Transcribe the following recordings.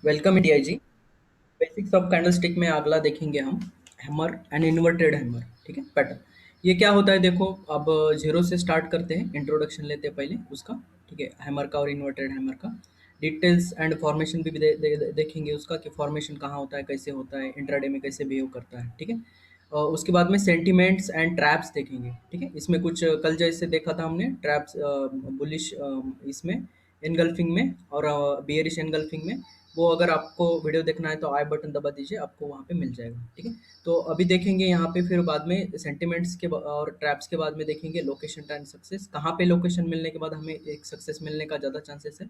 Welcome India ji. Basics of candlestick में अगला देखेंगे हम हैमर एंड इन्वर्टेड हैमर। ठीक है, पैटर्न ये क्या होता है देखो। अब जीरो से स्टार्ट करते हैं, इंट्रोडक्शन लेते हैं पहले उसका। ठीक है, हैमर का और इन्वर्टेड हैमर का डिटेल्स एंड फॉर्मेशन भी देखेंगे उसका कि फॉर्मेशन कहाँ होता है, कैसे होता है, इंट्राडे में कैसे बिहेव करता है। ठीक है, और उसके बाद में सेंटिमेंट्स एंड ट्रैप्स देखेंगे। ठीक है, इसमें कुछ कल जैसे देखा था हमने ट्रैप्स बुलिश इसमें एनगल्फिंग में और बियरिश एनगल्फिंग में। वो अगर आपको वीडियो देखना है तो आई बटन दबा दीजिए, आपको वहाँ पे मिल जाएगा। ठीक है, तो अभी देखेंगे यहाँ पे, फिर बाद में सेंटिमेंट्स के और ट्रैप्स के बाद में देखेंगे लोकेशन टाइम सक्सेस, कहाँ पे लोकेशन मिलने के बाद हमें एक सक्सेस मिलने का ज़्यादा चांसेस है।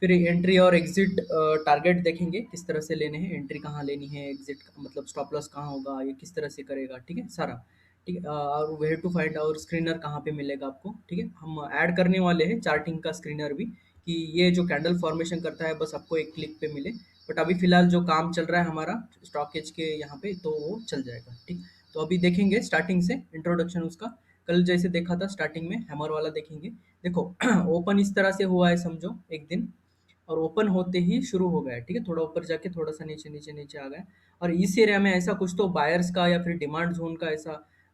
फिर एंट्री और एग्जिट टारगेट देखेंगे, किस तरह से लेने हैं, एंट्री कहाँ लेनी है, एग्जिट मतलब स्टॉप लॉस कहाँ होगा, ये किस तरह से करेगा। ठीक है, सारा। ठीक है, और वेयर टू फाइंड और स्क्रीनर कहाँ पे मिलेगा आपको। ठीक है, हम ऐड करने वाले हैं चार्टिंग का स्क्रीनर भी, कि ये जो कैंडल फॉर्मेशन करता है बस आपको एक क्लिक पे मिले। बट अभी फिलहाल जो काम चल रहा है हमारा स्टॉकेज के यहाँ पे, तो वो चल जाएगा। ठीक, तो अभी देखेंगे स्टार्टिंग से इंट्रोडक्शन उसका। कल जैसे देखा था स्टार्टिंग में हैमर वाला देखेंगे। देखो ओपन इस तरह से हुआ है समझो एक दिन, और ओपन होते ही शुरू हो गया है। ठीक है, थोड़ा ऊपर जाके थोड़ा सा नीचे नीचे नीचे आ गया। और इस एरिया में ऐसा कुछ तो बायर्स का या फिर डिमांड जोन का ऐसा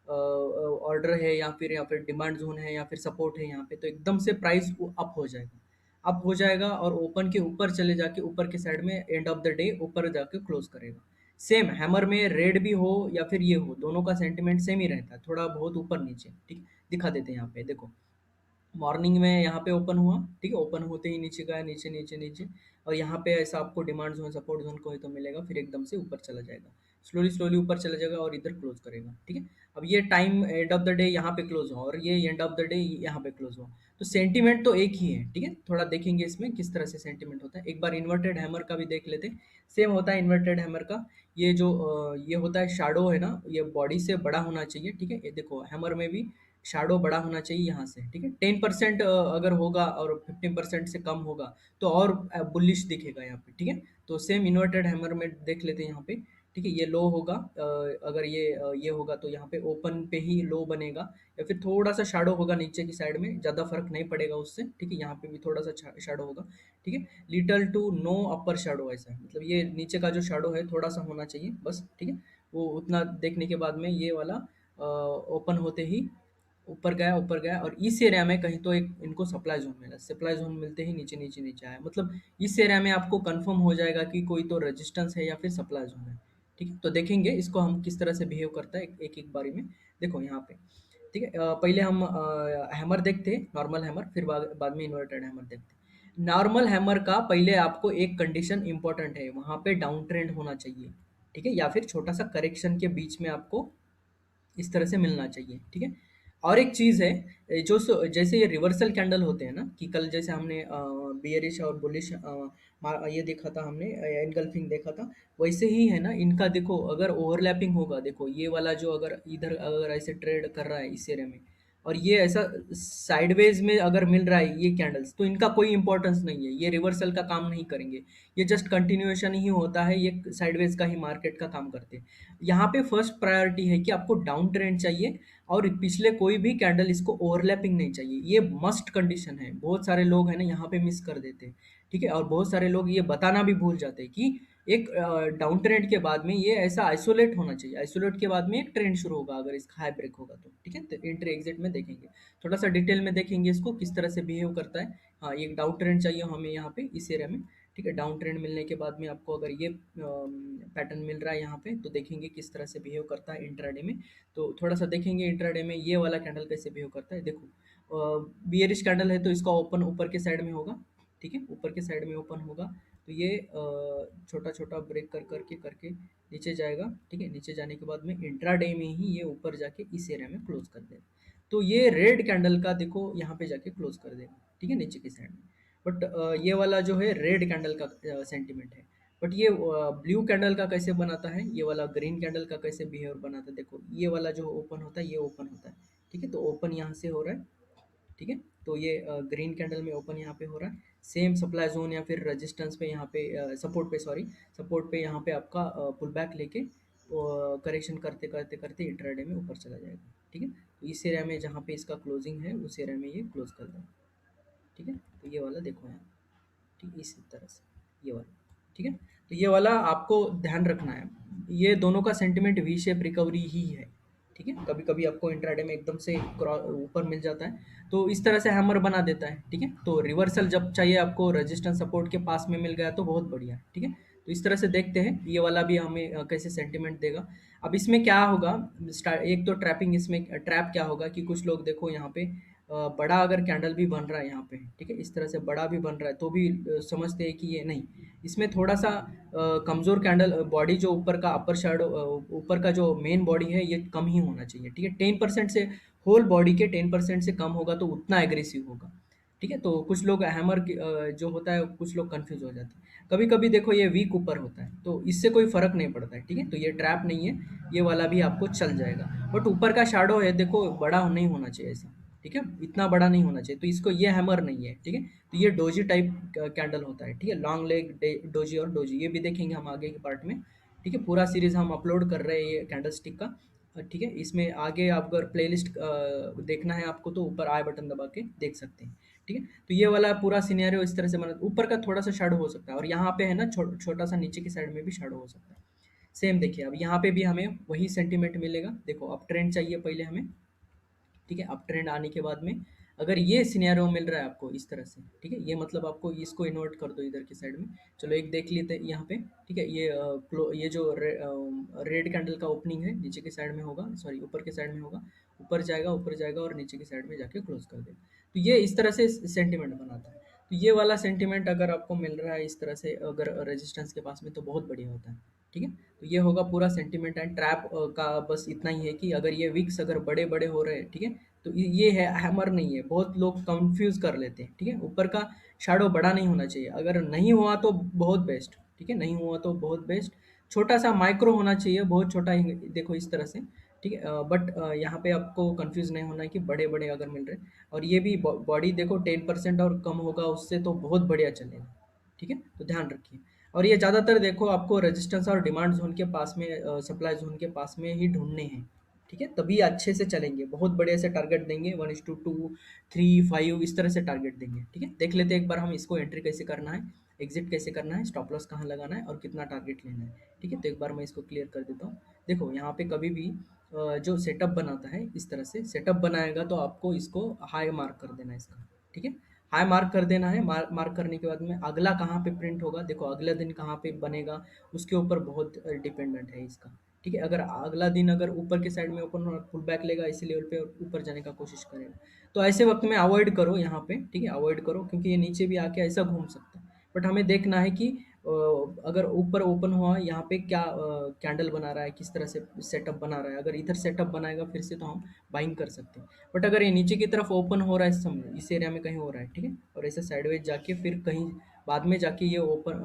ऑर्डर है, या फिर डिमांड जोन है, या फिर सपोर्ट है यहाँ पे, तो एकदम से प्राइस अप हो जाएगा। अप हो जाएगा और ओपन के ऊपर चले जाके ऊपर के साइड में एंड ऑफ द डे ऊपर जाके क्लोज करेगा। सेम हैमर में रेड भी हो या फिर ये हो, दोनों का सेंटिमेंट सेम ही रहता है, थोड़ा बहुत ऊपर नीचे। ठीक, दिखा देते हैं यहाँ पे देखो। मॉर्निंग में यहाँ पे ओपन हुआ। ठीक है, ओपन होते ही नीचे गया, नीचे नीचे नीचे। और यहाँ पे ऐसा आपको डिमांड जोन सपोर्ट जोन कोई तो मिलेगा, फिर एकदम से ऊपर चला जाएगा, स्लोली स्लोली ऊपर चला जाएगा और इधर क्लोज करेगा। ठीक है, अब ये time end of the day यहाँ पे क्लोज हुआ और ये एंड ऑफ द डे यहाँ पे क्लोज हुआ। तो सेंटीमेंट तो एक ही है। ठीक है, थोड़ा देखेंगे इसमें किस तरह से सेंटीमेंट होता है। एक बार इन्वर्टेड हैमर का भी देख लेते हैं। सेम होता है इन्वर्टेड हैमर का। ये जो ये होता है शैडो है ना, ये बॉडी से बड़ा होना चाहिए। ठीक है, ये देखो हैमर में भी शैडो बड़ा होना चाहिए यहाँ से। ठीक है, 10% अगर होगा और 15% से कम होगा तो और बुलिश दिखेगा यहाँ पे। ठीक है, तो सेम इन्वर्टेड हैमर में देख लेते हैं यहाँ पे। ठीक है, ये लो होगा, अगर ये होगा तो यहाँ पे ओपन पे ही लो बनेगा, या फिर थोड़ा सा शैडो होगा नीचे की साइड में, ज़्यादा फर्क नहीं पड़ेगा उससे। ठीक है, यहाँ पे भी थोड़ा सा शैडो होगा। ठीक है, little to no upper shadow, ऐसा मतलब ये नीचे का जो शैडो है थोड़ा सा होना चाहिए बस। ठीक है, वो उतना देखने के बाद में ये वाला ओपन होते ही ऊपर गया और इस एरिया में कहीं तो एक इनको सप्लाई जोन मिला। सप्लाई जोन मिलते ही नीचे नीचे नीचे आया, मतलब इस एरिया में आपको कंफर्म हो जाएगा कि कोई तो रेजिस्टेंस है या फिर सप्लाई जोन है। ठीक है, तो देखेंगे इसको हम किस तरह से बिहेव करता है एक एक बारी में। देखो यहाँ पे। ठीक है, पहले हम हैमर देखते हैं, नॉर्मल हैमर, फिर बाद में इन्वर्टेड हैमर देखते हैं। नॉर्मल हैमर का पहले आपको एक कंडीशन इंपॉर्टेंट है, वहां पे डाउन ट्रेंड होना चाहिए। ठीक है, या फिर छोटा सा करेक्शन के बीच में आपको इस तरह से मिलना चाहिए। ठीक है, और एक चीज़ है, जैसे ये रिवर्सल कैंडल होते हैं ना, कि कल जैसे हमने बियरिश और बुलिश ये देखा था हमने, एनगल्फिंग देखा था, वैसे ही है ना इनका। देखो अगर ओवरलैपिंग होगा, देखो ये वाला जो अगर इधर अगर ऐसे ट्रेड कर रहा है इस एरिया में, और ये ऐसा साइडवेज में अगर मिल रहा है ये कैंडल्स, तो इनका कोई इंपॉर्टेंस नहीं है, ये रिवर्सल का काम नहीं करेंगे। ये जस्ट कंटिन्यूएशन ही होता है, ये साइडवेज का ही मार्केट का काम करते हैं। यहाँ पे फर्स्ट प्रायोरिटी है कि आपको डाउन ट्रेंड चाहिए, और पिछले कोई भी कैंडल इसको ओवरलैपिंग नहीं चाहिए। ये मस्ट कंडीशन है। बहुत सारे लोग हैं ना यहाँ पे मिस कर देते हैं। ठीक है, और बहुत सारे लोग ये बताना भी भूल जाते हैं कि एक डाउन ट्रेंड के बाद में ये ऐसा आइसोलेट होना चाहिए, आइसोलेट के बाद में एक ट्रेंड शुरू होगा अगर इसका हाई ब्रेक होगा तो। ठीक है, तो एंट्री एग्जिट में देखेंगे, थोड़ा सा डिटेल में देखेंगे इसको किस तरह से बिहेव करता है। हाँ, ये डाउन ट्रेंड चाहिए हमें यहाँ पे इस एरिया में। ठीक है, डाउन ट्रेंड मिलने के बाद में आपको अगर ये पैटर्न मिल रहा है यहाँ पे, तो देखेंगे किस तरह से बिहेव करता है इंट्राडे में। तो थोड़ा सा देखेंगे इंट्राडे में ये वाला कैंडल कैसे बिहेव करता है। देखो बियरिश कैंडल है तो इसका ओपन ऊपर के साइड में होगा। ठीक है, ऊपर के साइड में ओपन होगा, तो ये छोटा छोटा ब्रेक कर करके करके नीचे जाएगा। ठीक है, नीचे जाने के बाद में इंट्राडे में ही ये ऊपर जाके इस एरिया में क्लोज कर देगा। तो ये रेड कैंडल का देखो यहाँ पे जाके क्लोज कर देगा। ठीक है, नीचे की साइड में। बट ये वाला जो है रेड कैंडल का सेंटीमेंट है। बट ये ब्लू कैंडल का कैसे बनाता है, ये वाला ग्रीन कैंडल का कैसे बिहेवियर बनाता है। देखो ये वाला जो ओपन होता है, ये ओपन होता है। ठीक है, तो ओपन यहाँ से हो रहा है। ठीक है, तो ये ग्रीन कैंडल में ओपन यहाँ पे हो रहा है। सेम सप्लाई जोन या फिर रेजिस्टेंस पे यहाँ पे सपोर्ट पे, सॉरी, सपोर्ट पे यहाँ पे आपका पुल बैक लेके करेक्शन करते करते करते इंट्राडे में ऊपर चला जाएगा। ठीक है, तो इस एरिया में जहाँ पे इसका क्लोजिंग है उस एरिया में ये क्लोज कर देगा। ठीक है, तो ये वाला देखो यहाँ। ठीक, इस तरह से ये वाला। ठीक है? तो ये वाला आपको ध्यान रखना है। ये दोनों का सेंटीमेंट वी शेप रिकवरी ही है, ठीक है? कभी-कभी आपको इंट्राडे में एकदम से ऊपर मिल जाता है, तो इस तरह से हैमर बना देता है, ठीक है? तो रिवर्सल जब चाहिए आपको रेजिस्टेंस सपोर्ट के पास में मिल गया तो बहुत बढ़िया, ठीक है? तो इस तरह से देखते हैं ये वाला भी हमें कैसे सेंटीमेंट देगा। अब इसमें क्या होगा, एक तो ट्रैपिंग, इसमें ट्रैप क्या होगा कि कुछ लोग देखो यहाँ पे बड़ा अगर कैंडल भी बन रहा है यहाँ पे, ठीक है, इस तरह से बड़ा भी बन रहा है तो भी समझते हैं कि ये नहीं, इसमें थोड़ा सा कमजोर कैंडल बॉडी, जो ऊपर का अपर शैडो, ऊपर का जो मेन बॉडी है ये कम ही होना चाहिए, ठीक है? 10% से, होल बॉडी के 10% से कम होगा तो उतना एग्रेसिव होगा, ठीक है? तो कुछ लोग हैमर जो होता है कुछ लोग कंफ्यूज हो जाते हैं। कभी कभी देखो ये वीक ऊपर होता है तो इससे कोई फर्क नहीं पड़ता है, ठीक है? तो ये ट्रैप नहीं है, ये वाला भी आपको चल जाएगा। बट ऊपर का शैडो है देखो, बड़ा नहीं होना चाहिए ऐसा, ठीक है? इतना बड़ा नहीं होना चाहिए, तो इसको, ये हैमर नहीं है, ठीक है? तो ये डोजी टाइप कैंडल होता है, ठीक है? लॉन्ग लेग डोजी और डोजी, ये भी देखेंगे हम आगे के पार्ट में, ठीक है? पूरा सीरीज हम अपलोड कर रहे हैं ये कैंडल स्टिक का, ठीक है? इसमें आगे आप अगर प्लेलिस्ट देखना है आपको तो ऊपर आई बटन दबा के देख सकते हैं, ठीक है? तो ये वाला पूरा सिनेरियो इस तरह से बना, ऊपर का थोड़ा सा शैडो हो सकता है और यहाँ पे है ना छोटा सा नीचे की साइड में भी शैडो हो सकता है। सेम देखिए, अब यहाँ पे भी हमें वही सेंटीमेंट मिलेगा। देखो अब ट्रेंड चाहिए पहले हमें, ठीक है? अप ट्रेंड आने के बाद में अगर ये सिनेरियो मिल रहा है आपको इस तरह से, ठीक है? ये मतलब आपको इसको इन्वर्ट कर दो इधर की साइड में। चलो एक देख लेते हैं यहाँ पे, ठीक है? ये ये जो रेड कैंडल का ओपनिंग है नीचे की साइड में होगा, सॉरी ऊपर के साइड में होगा, ऊपर जाएगा और नीचे की साइड में जाके क्लोज कर देगा। तो ये इस तरह से सेंटिमेंट बनाता है। तो ये वाला सेंटिमेंट अगर आपको मिल रहा है इस तरह से, अगर रेजिस्टेंस के पास में, तो बहुत बढ़िया होता है, ठीक है? तो ये होगा पूरा सेंटिमेंट एंड ट्रैप का। बस इतना ही है कि अगर ये विक्स अगर बड़े बड़े हो रहे हैं, ठीक है, तो ये है, हैमर नहीं है। बहुत लोग कंफ्यूज कर लेते हैं, ठीक है? ऊपर का शैडो बड़ा नहीं होना चाहिए, अगर नहीं हुआ तो बहुत बेस्ट, ठीक है? नहीं हुआ तो बहुत बेस्ट। छोटा सा माइक्रो होना चाहिए, बहुत छोटा ही, देखो इस तरह से, ठीक है? बट यहाँ पे आपको कंफ्यूज नहीं होना है कि बड़े बड़े अगर मिल रहे हैं। और ये भी बॉडी देखो 10% और कम होगा उससे तो बहुत बढ़िया चलेगा, ठीक है? तो ध्यान रखिए। और ये ज़्यादातर देखो आपको रेजिस्टेंस और डिमांड जोन के पास में, सप्लाई जोन के पास में ही ढूंढने हैं, ठीक है? तभी अच्छे से चलेंगे, बहुत बढ़िया से टारगेट देंगे, 1:2, 3, 5 इस तरह से टारगेट देंगे, ठीक है? देख लेते हैं एक बार हम इसको, एंट्री कैसे करना है, एग्जिट कैसे करना है, स्टॉप लॉस कहाँ लगाना है और कितना टारगेट लेना है, ठीक है? तो एक बार मैं इसको क्लियर कर देता हूँ। देखो यहाँ पे कभी भी जो सेटअप बनाता है इस तरह से सेटअप बनाएगा तो आपको इसको हाई मार्क कर देना है इसका, ठीक है? हाई मार्क कर देना है। मार्क करने के बाद में अगला कहाँ पे प्रिंट होगा, देखो अगला दिन कहाँ पे बनेगा उसके ऊपर बहुत डिपेंडेंट है इसका, ठीक है? अगर अगला दिन अगर ऊपर के साइड में ओपन पुल बैक लेगा इसी लेवल पे और ऊपर जाने का कोशिश करेगा, तो ऐसे वक्त में अवॉइड करो यहाँ पे, ठीक है? अवॉइड करो क्योंकि ये नीचे भी आके ऐसा घूम सकता है। बट हमें देखना है कि अगर ऊपर ओपन हुआ यहाँ पे क्या कैंडल बना रहा है, किस तरह से सेटअप बना रहा है। अगर इधर सेटअप बनाएगा फिर से तो हम बाइंग कर सकते हैं। बट अगर ये नीचे की तरफ ओपन हो रहा है इस समय, इस एरिया में कहीं हो रहा है, ठीक है, और ऐसे साइडवेज जाके फिर कहीं बाद में जाके ये ओपन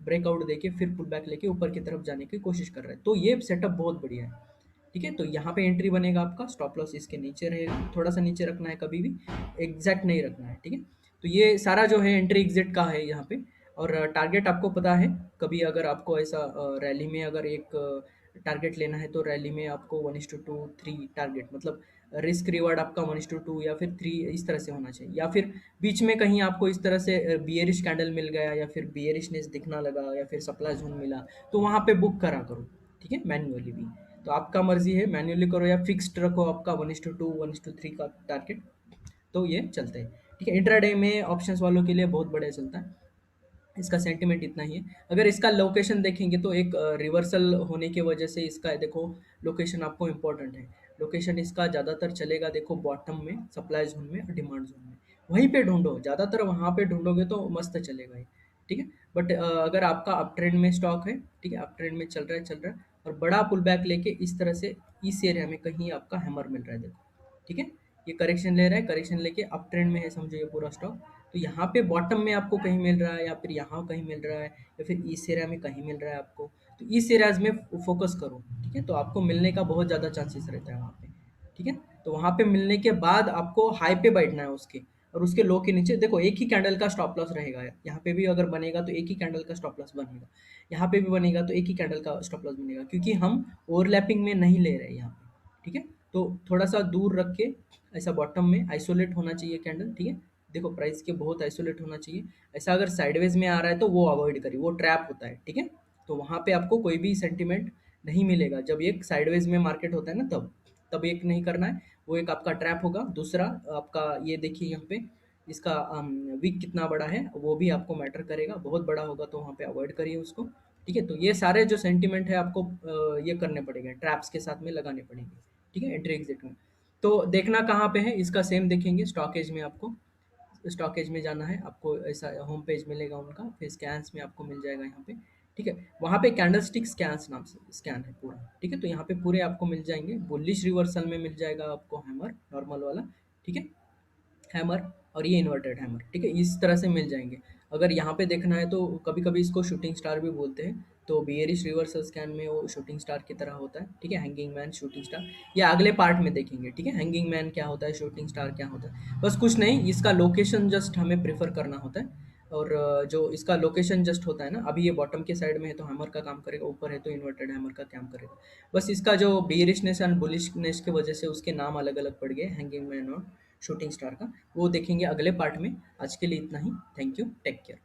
ब्रेकआउट देके फिर पुल बैक लेके ऊपर की तरफ जाने की कोशिश कर रहा है, तो ये सेटअप बहुत बढ़िया है, ठीक है? तो यहाँ पे एंट्री बनेगा आपका, स्टॉप लॉस इसके नीचे रहेगा, थोड़ा सा नीचे रखना है, कभी भी एग्जैक्ट नहीं रखना है, ठीक है? तो ये सारा जो है एंट्री एग्जिट का है यहाँ पे। और टारगेट आपको पता है, कभी अगर आपको ऐसा रैली में अगर एक टारगेट लेना है तो रैली में आपको 1:2, 3 टारगेट, मतलब रिस्क रिवार्ड आपका 1:2 या फिर 3 इस तरह से होना चाहिए। या फिर बीच में कहीं आपको इस तरह से बियरिश कैंडल मिल गया या फिर बियरिशनेस दिखना लगा या फिर सप्लाई जोन मिला, तो वहाँ पे बुक करा करो, ठीक है? मैन्युअली भी, तो आपका मर्जी है, मैन्युअली करो या फिक्स्ड रखो आपका 1:2, 1:3 का टारगेट, तो ये चलता है, ठीक है? इंट्राडे में ऑप्शंस वालों के लिए बहुत बढ़िया चलता है। इसका सेंटीमेंट इतना ही है। अगर इसका लोकेशन देखेंगे तो एक रिवर्सल होने की वजह से इसका देखो लोकेशन आपको इम्पोर्टेंट है। लोकेशन इसका ज़्यादातर चलेगा देखो बॉटम में, सप्लाई जोन में और डिमांड जोन में, वहीं पे ढूंढो, ज़्यादातर वहाँ पे ढूंढोगे तो मस्त चलेगा ये, ठीक है? बट अगर आपका अप ट्रेंड में स्टॉक है, ठीक है, अप ट्रेंड में चल रहा है और बड़ा पुल बैक लेके इस तरह से इस एरिया में कहीं आपका हैमर मिल रहा है देखो, ठीक है? ये करेक्शन ले रहा है, करेक्शन लेके अप ट्रेंड में है समझो ये पूरा स्टॉक। तो यहाँ पे बॉटम में आपको कहीं मिल रहा है या फिर यहाँ कहीं मिल रहा है या फिर इस एरिया में कहीं मिल रहा है आपको, तो इस एरियाज में फोकस करो, ठीक है? तो आपको मिलने का बहुत ज़्यादा चांसेस रहता है वहाँ पे, ठीक है? तो वहाँ पे मिलने के बाद आपको हाई पे बैठना है उसके, और उसके लो के नीचे देखो एक ही कैंडल का स्टॉप लॉस रहेगा। यहाँ पे भी अगर बनेगा तो एक ही कैंडल का स्टॉप लॉस बनेगा, यहाँ पे भी बनेगा तो एक ही कैंडल का स्टॉप लॉस बनेगा, क्योंकि हम ओवरलैपिंग में नहीं ले रहे हैं यहाँ पे, ठीक है? तो थोड़ा सा दूर रख के ऐसा बॉटम में आइसोलेट होना चाहिए कैंडल, ठीक है? देखो प्राइस के बहुत आइसोलेट होना चाहिए। ऐसा अगर साइडवेज में आ रहा है तो वो अवॉइड करिए, वो ट्रैप होता है, ठीक है? तो वहाँ पे आपको कोई भी सेंटिमेंट नहीं मिलेगा। जब ये साइडवेज में मार्केट होता है ना, तब एक नहीं करना है, वो एक आपका ट्रैप होगा। दूसरा आपका ये देखिए यहाँ पे इसका विक कितना बड़ा है वो भी आपको मैटर करेगा, बहुत बड़ा होगा तो वहाँ पे अवॉइड करिए उसको, ठीक है? तो ये सारे जो सेंटिमेंट है आपको ये करने पड़ेंगे, ट्रैप्स के साथ में लगाने पड़ेंगे, ठीक है? एंट्री एग्जिट में। तो देखना कहाँ पे है इसका, सेम देखेंगे स्टॉकेज में। आपको स्टॉकेज में जाना है, आपको ऐसा होम पेज मिलेगा उनका, फिर स्कैन्स में आपको मिल जाएगा यहाँ पे, ठीक है? वहाँ पे कैंडलस्टिक स्कैन्स नाम से स्कैन है पूरा, ठीक है? तो यहाँ पे पूरे आपको मिल जाएंगे। बुलिश रिवर्सल में मिल जाएगा आपको हैमर नॉर्मल वाला, ठीक है? हैमर और ये इन्वर्टेड हैमर, ठीक है? इस तरह से मिल जाएंगे। अगर यहाँ पे देखना है तो कभी कभी इसको शूटिंग स्टार भी बोलते हैं। तो बियरिश रिवर्सल स्कैन में वो शूटिंग स्टार की तरह होता है, ठीक है? हैंगिंग मैन, शूटिंग स्टार, ये अगले पार्ट में देखेंगे, ठीक है? हैंगिंग मैन क्या होता है, शूटिंग स्टार क्या होता है, बस कुछ नहीं, इसका लोकेशन जस्ट हमें प्रेफर करना होता है। और जो इसका लोकेशन जस्ट होता है ना, अभी ये बॉटम के साइड में है तो हैमर का काम करेगा, ऊपर है तो इन्वर्टेड हैमर का काम करेगा। बस इसका जो बियरिशनेस एंड बुलिशनेस की वजह से उसके नाम अलग अलग पड़ गए, हैंगिंग मैन और शूटिंग स्टार का, वो देखेंगे अगले पार्ट में। आज के लिए इतना ही। Thank you, take care.